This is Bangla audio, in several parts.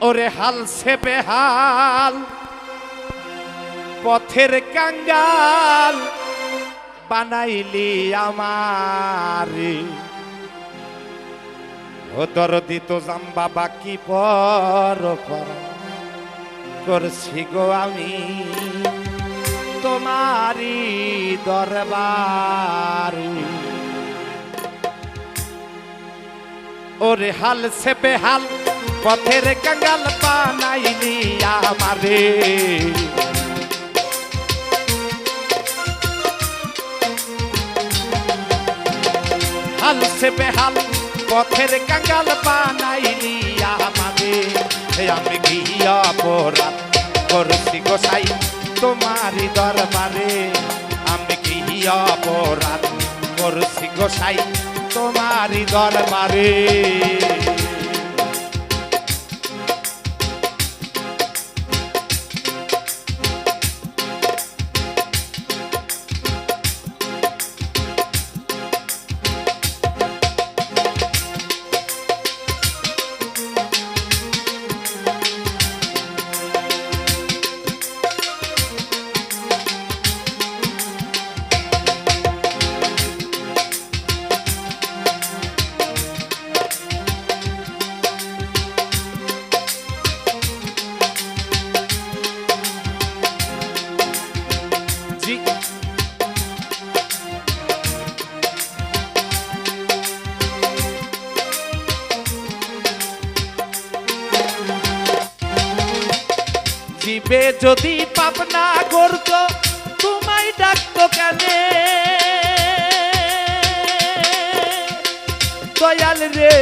ওরে হাল সে বেহাল পথের কাঙ্গাল বানাইলি আমারে ও দরদি তো জাম্বা বাকি পর করছি গো আমি তোমারি দরবারে ওরে হাল সে বেহাল পথের কাঙ্গাল বানাইলি আমারে হাল সে বেহাল পথের কাঙ্গাল বানাইলি আমারে আমি গিয়া অপরাধ করছি গোসাই তোমারি দরবারে আমি গিয়া অপরাধ করছি গোসাই তোমারি দরবারে জীবে যদি পাপ না করত তোমায় ডাকতো কেনে দয়াল রে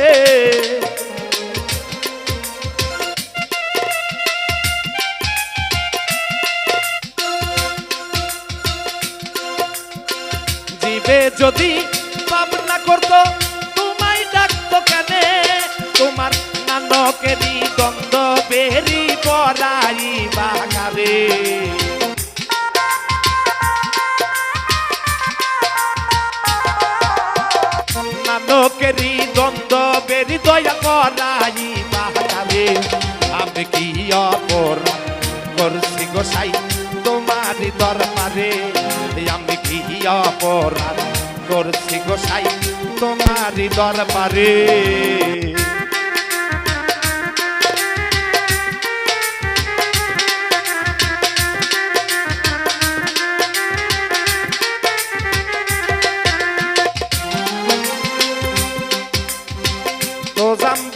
জীবে যদি পাপ না করত তোমায় ডাকতো কেনে তোমার নানকেরই দ্বন্দ্ব বেরি পড়াই বাগাবে নানকেরই দ্বন্দ্ব বেরি দয়া পড়াই বাগাবে আমি কি অপরাধ করছি গোসাই তোমারি দরবারে আমি কি অপরাধ করছি গোসাই তোমারি দরবারে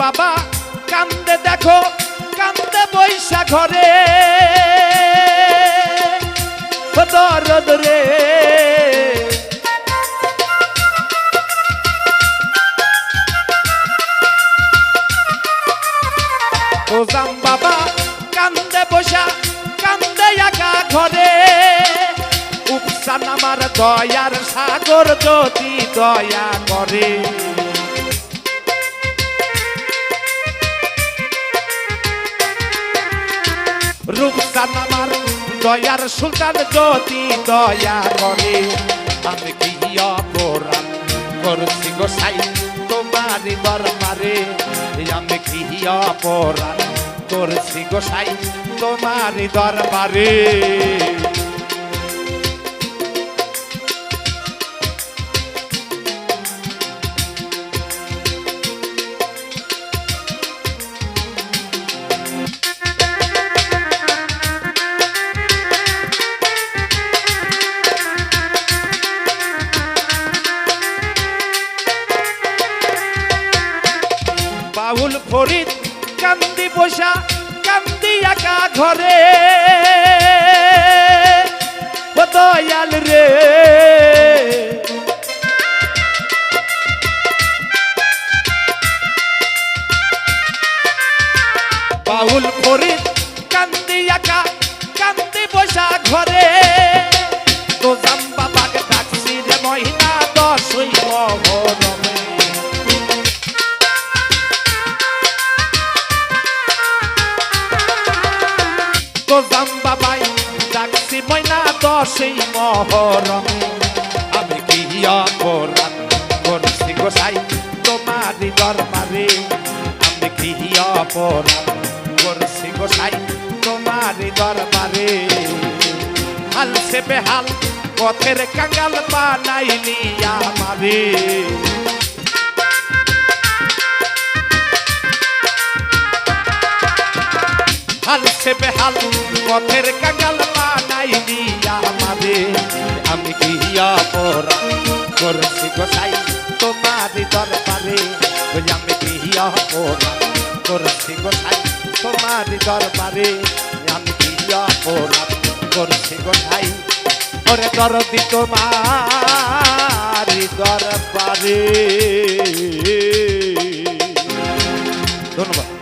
বাবা কান্দে দেখো কান্দে বৈশা ঘরে দরদ রে ও জাম বাবা কান্দে বৈশা কান্দে একা ঘরে উপসান আমার দয়ার সাগর যদি দয়া করে রূপসান আমার দয়ার সুলতান যদি দয়া করে আমি কি অপরাধ করছি গোসাই তোমারি দরবারে আমি কি অপরাধ করছি গোসাই তোমারি দরবারে বাউল ফরিদ কান্দি বসা কান্দি একা ঘরে ও দয়াল রে বাউল ফরিদ কান্দি একা কান্দি বসা ঘরে তো জাম্বা বাগ ডাকছি রে মহিনা দশই মহরমে তো জাম্বা বাই ডাকছি ময়না দশই মহরমে আমি কি অপরাধ করছি গোসাই তোমারি দরবারে আমি কি অপরাধ গোসাই তোমারই দরবারে হাল সে বেহাল পথের কাঙ্গাল বানাইলি আমারে হাল সে বেহাল পথের কাঙ্গাল বানাইলি আমারে আমি কি অপরাধ করেছি গোসাই তোমারই দরবারে আমি কি অপরাধ করেছি গোসাই তোমারই দরবারে আমি কি অপরাধ করেছি গোসাই ওরে দরদি তোমারই দরবারে ধন্যবাদ।